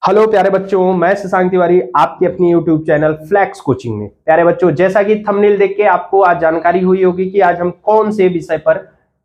Hello प्यारे बच्चों, मैं शशांक तिवारी आपकी अपनी यूट्यूब चैनल फ्लैक्स कोचिंग में। प्यारे बच्चों, जैसा कि थंबनेल देख के आपको आज जानकारी हुई होगी कि आज हम कौन से विषय पर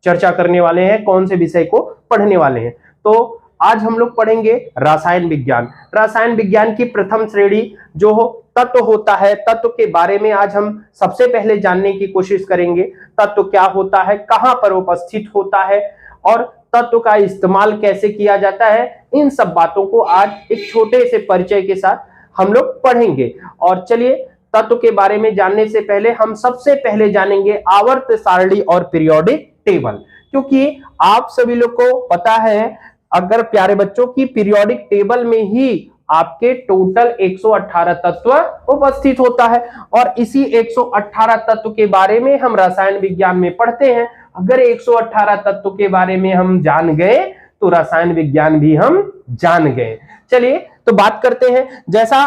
चर्चा करने वाले हैं, कौन से विषय को पढ़ने वाले हैं। तो आज हम लोग पढ़ेंगे रसायन विज्ञान। रसायन विज्ञान की प्रथम श्रेणी जो तत्व होता है, तत्व के बारे में आज हम सबसे पहले जानने की कोशिश करेंगे। तत्व क्या होता है, कहां पर उपस्थित होता है और तत्व का इस्तेमाल कैसे किया जाता है, इन सब बातों को आज एक छोटे से परिचय के साथ हम लोग पढ़ेंगे। और चलिए, तत्व के बारे में जानने से पहले हम सबसे पहले जानेंगे आवर्त सारणी और पीरियोडिक टेबल। क्योंकि आप सभी लोग को पता है, अगर प्यारे बच्चों की पीरियोडिक टेबल में ही आपके टोटल 118 तत्व उपस्थित होता है और इसी 118 तत्व के बारे में हम रसायन विज्ञान में पढ़ते हैं। अगर 118 तत्व के बारे में हम जान गए तो रसायन विज्ञान भी हम जान गए। चलिए तो बात करते हैं। जैसा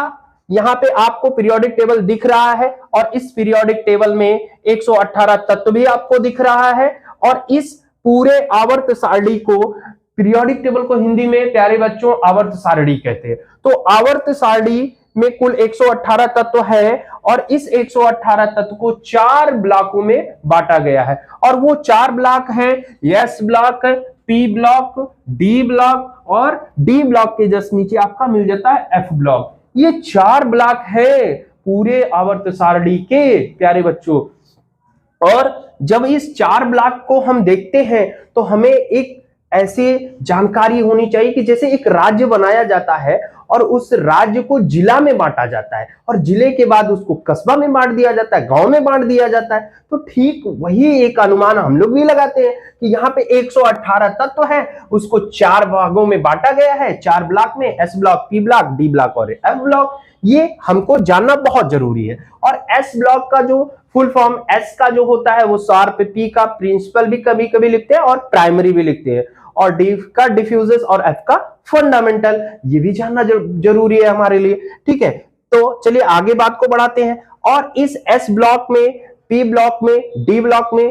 यहाँ पे आपको पीरियोडिक टेबल दिख रहा है और इस पीरियोडिक टेबल में 118 तत्व भी आपको दिख रहा है और इस पूरे आवर्त सारणी को, पीरियोडिक टेबल को हिंदी में प्यारे बच्चों आवर्त सारणी कहते हैं। तो आवर्त सारणी में कुल 118 तत्व है और इस 118 तत्व को 4 ब्लॉकों में बांटा गया है और वो 4 ब्लॉक हैं, S block, P block, D block और डी ब्लॉक के जस्ट नीचे आपका मिल जाता है एफ ब्लॉक। ये 4 ब्लॉक है पूरे आवर्त सारणी के प्यारे बच्चों। और जब इस 4 ब्लॉक को हम देखते हैं तो हमें एक ऐसे जानकारी होनी चाहिए कि जैसे एक राज्य बनाया जाता है और उस राज्य को जिला में बांटा जाता है और जिले के बाद उसको कस्बा में बांट दिया जाता है, गांव में बांट दिया जाता है। तो ठीक वही एक अनुमान हम लोग भी लगाते हैं कि यहाँ पे 118 तत्व है, उसको 4 भागों में बांटा गया है, 4 ब्लॉक में, S block, P block, D block और एफ ब्लॉक। ये हमको जानना बहुत जरूरी है। और एस ब्लॉक का जो फुल फॉर्म, एस का जो होता है वो शार्प, पी का प्रिंसिपल भी कभी कभी लिखते हैं और प्राइमरी भी लिखते हैं, और डी का डिफ्यूजस और एफ का फंडामेंटल। ये भी जानना जरूरी है हमारे लिए। ठीक है, तो चलिए आगे बात को बढ़ाते हैं। और इस एस ब्लॉक में, पी ब्लॉक में, डी ब्लॉक में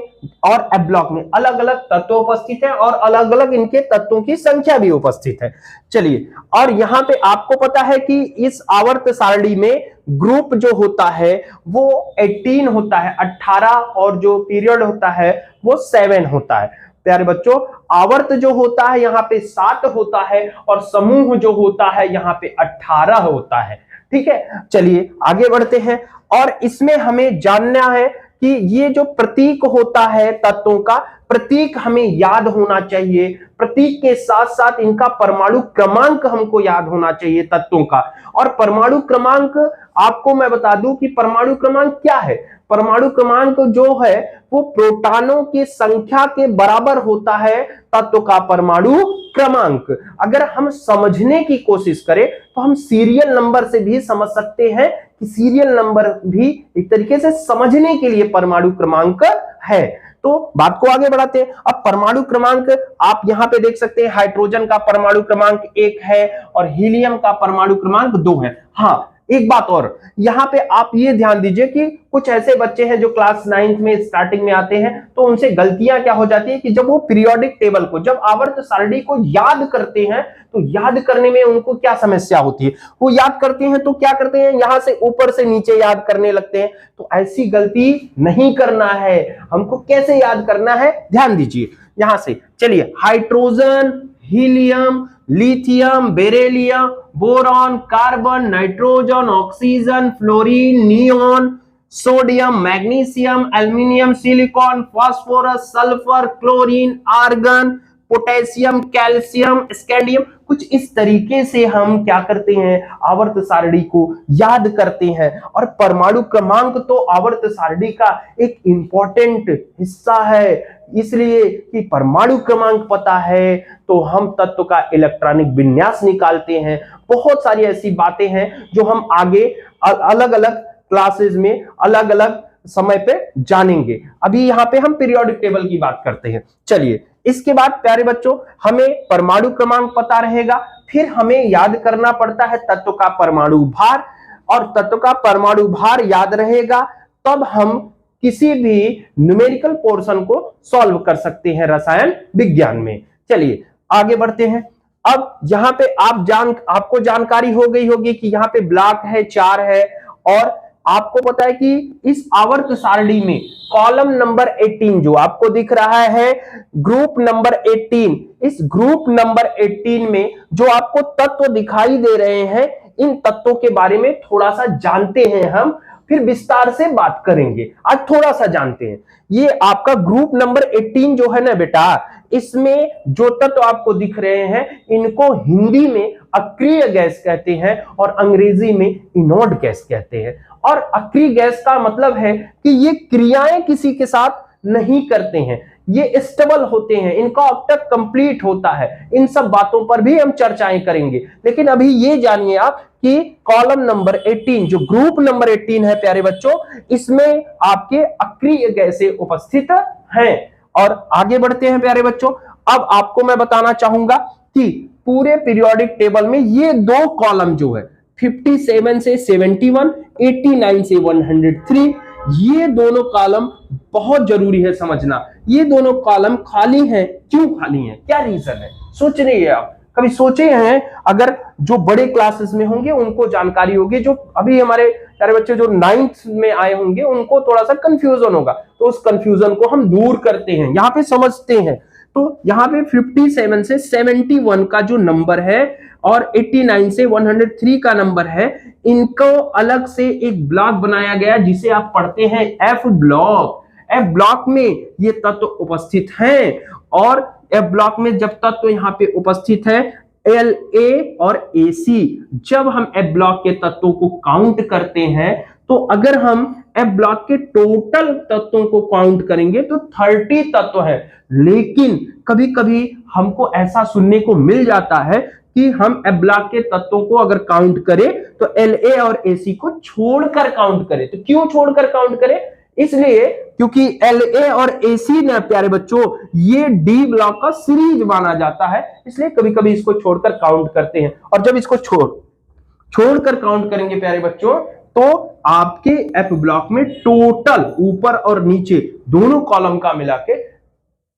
और एफ ब्लॉक में अलग अलग तत्व उपस्थित हैं और अलग अलग इनके तत्वों की संख्या भी उपस्थित है। चलिए, और यहां पे आपको पता है कि इस आवर्त सारणी में ग्रुप जो होता है वो 18 होता है, 18, और जो पीरियड होता है वो 7 होता है। प्यारे बच्चों, आवर्त जो होता है यहाँ पे 7 होता है और समूह जो होता है यहाँ पे 18 होता है। ठीक है, चलिए आगे बढ़ते हैं। और इसमें हमें जानना है कि ये जो प्रतीक होता है तत्वों का, प्रतीक हमें याद होना चाहिए। प्रतीक के साथ साथ इनका परमाणु क्रमांक हमको याद होना चाहिए तत्वों का। और परमाणु क्रमांक आपको मैं बता दूं कि परमाणु क्रमांक क्या है। परमाणु क्रमांक जो है वो प्रोटॉनों की संख्या के बराबर होता है तत्व का परमाणु क्रमांक। अगर हम समझने की कोशिश करें तो हम सीरियल नंबर से भी समझ सकते हैं कि सीरियल नंबर भी एक तरीके से समझने के लिए परमाणु क्रमांक है। तो बात को आगे बढ़ाते हैं। अब परमाणु क्रमांक आप यहां पे देख सकते हैं, हाइड्रोजन का परमाणु क्रमांक 1 है और हीलियम का परमाणु क्रमांक 2 है। हाँ, एक बात और यहां पे आप ये ध्यान दीजिए कि कुछ ऐसे बच्चे हैं जो क्लास 9th में स्टार्टिंग में आते हैं तो उनसे गलतियां क्या हो जाती है कि जब वो पीरियोडिक टेबल को, जब आवर्त सारणी को याद करते हैं तो याद करने में उनको क्या समस्या होती है। वो याद करते हैं तो क्या करते हैं, यहां से ऊपर से नीचे याद करने लगते हैं। तो ऐसी गलती नहीं करना है। हमको कैसे याद करना है, ध्यान दीजिए यहां से। चलिए, hydrogen, helium, lithium, beryllium, boron, carbon, nitrogen, oxygen, fluorine, neon, sodium, magnesium, aluminium, silicon, phosphorus, sulphur, chlorine, argon, potassium, calcium, scandium. कुछ इस तरीके से हम क्या करते हैं, आवर्त सारणी को याद करते हैं। और परमाणु क्रमांक तो आवर्त सारणी का एक इंपॉर्टेंट हिस्सा है, इसलिए कि परमाणु क्रमांक पता है तो हम तत्व का इलेक्ट्रॉनिक विन्यास निकालते हैं। बहुत सारी ऐसी बातें हैं जो हम आगे अलग अलग क्लासेस में अलग अलग समय पे जानेंगे। अभी यहाँ पे हम पीरियोडिक टेबल की बात करते हैं। चलिए, इसके बाद प्यारे बच्चों हमें परमाणु क्रमांक पता रहेगा, फिर हमें याद करना पड़ता है तत्व का परमाणु भार, और तत्व का परमाणु भार याद रहेगा तब हम किसी भी न्यूमेरिकल पोर्शन को सॉल्व कर सकते हैं रसायन विज्ञान में। चलिए आगे बढ़ते हैं। अब यहाँ पे आपको जानकारी हो गई होगी कि यहाँ पे ब्लॉक है 4 है, और आपको पता है कि इस आवर्त सारणी में कॉलम नंबर 18 जो आपको दिख रहा है, ग्रुप नंबर 18, इस ग्रुप नंबर 18 में जो आपको तत्व दिखाई दे रहे हैं, इन तत्वों के बारे में थोड़ा सा जानते हैं हम, फिर विस्तार से बात करेंगे। आज थोड़ा सा जानते हैं। ये आपका ग्रुप नंबर 18 जो है ना बेटा, इसमें जो तत्व आपको दिख रहे हैं, इनको हिंदी में अक्रिय गैस कहते हैं और अंग्रेजी में इनॉर्ड गैस कहते हैं। और अक्रिय गैस का मतलब है कि ये क्रियाएं किसी के साथ नहीं करते हैं, ये स्टेबल होते हैं, इनका ऑक्टेट कंप्लीट होता है। इन सब बातों पर भी हम चर्चाएं करेंगे, लेकिन अभी ये जानिए आप कि कॉलम नंबर 18 जो ग्रुप नंबर 18 है प्यारे बच्चों, इसमें आपके अक्रिय गैसें उपस्थित हैं। और आगे बढ़ते हैं प्यारे बच्चों। अब आपको मैं बताना चाहूंगा कि पूरे पीरियोडिक टेबल में ये दो कॉलम जो है 57 से 71, 89 से 103, ये दोनों कॉलम बहुत जरूरी है समझना। ये दोनों कॉलम खाली हैं, क्यों खाली हैं, क्या रीजन है, सोच रही है आप, कभी सोचे हैं? अगर जो बड़े क्लासेस में होंगे उनको जानकारी होगी, जो अभी हमारे सारे बच्चे जो 9th में आए होंगे उनको थोड़ा सा कंफ्यूजन होगा, तो उस कंफ्यूजन को हम दूर करते हैं, यहाँ पे समझते हैं। तो यहाँ पे 57 से 71 का जो नंबर है और 89 से 103 का नंबर है, इनको अलग से एक ब्लॉक बनाया गया जिसे आप पढ़ते हैं एफ ब्लॉक। एफ ब्लॉक में ये तत्व उपस्थित हैं, और एफ ब्लॉक में जब तत्व यहाँ पे उपस्थित है एल ए और ए सी, जब हम एफ ब्लॉक के तत्वों को काउंट करते हैं, तो अगर हम एफ ब्लॉक के टोटल तत्वों को काउंट करेंगे तो 30 तत्व है। लेकिन कभी कभी हमको ऐसा सुनने को मिल जाता है कि हम एफ ब्लॉक के तत्वों को अगर काउंट करें तो एल ए और ए सी को छोड़कर काउंट करें। तो क्यों छोड़कर काउंट करें? इसलिए क्योंकि एल ए और ए सी ना प्यारे बच्चों, ये डी ब्लॉक का सीरीज माना जाता है, इसलिए कभी कभी इसको छोड़कर काउंट करते हैं। और जब इसको छोड़कर काउंट करेंगे प्यारे बच्चों, तो आपके एफ ब्लॉक में टोटल ऊपर और नीचे दोनों कॉलम का मिला के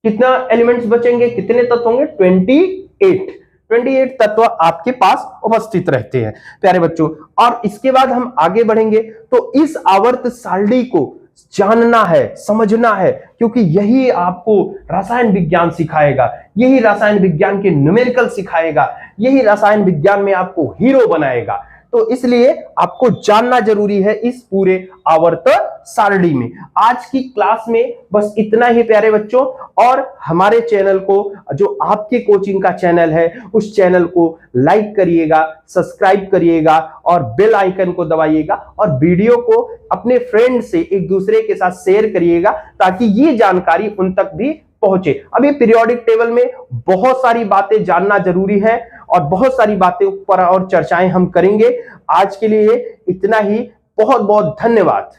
कितना एलिमेंट्स बचेंगे, कितने तत्व होंगे? 28 तत्व आपके पास उपस्थित रहते हैं प्यारे बच्चों। और इसके बाद हम आगे बढ़ेंगे, तो इस आवर्त सारणी को जानना है, समझना है, क्योंकि यही आपको रसायन विज्ञान सिखाएगा, यही रसायन विज्ञान के न्यूमेरिकल सिखाएगा, यही रसायन विज्ञान में आपको हीरो बनाएगा। तो इसलिए आपको जानना जरूरी है इस पूरे आवर्त सारणी में। आज की क्लास में बस इतना ही प्यारे बच्चों, और हमारे चैनल को, जो आपके कोचिंग का चैनल है, उस चैनल को लाइक करिएगा, सब्सक्राइब करिएगा और बेल आइकन को दबाइएगा, और वीडियो को अपने फ्रेंड से एक दूसरे के साथ शेयर करिएगा ताकि ये जानकारी उन तक भी पहुंचे। अभी पीरियोडिक टेबल में बहुत सारी बातें जानना जरूरी है और बहुत सारी बातें पर और चर्चाएं हम करेंगे। आज के लिए इतना ही, बहुत बहुत धन्यवाद।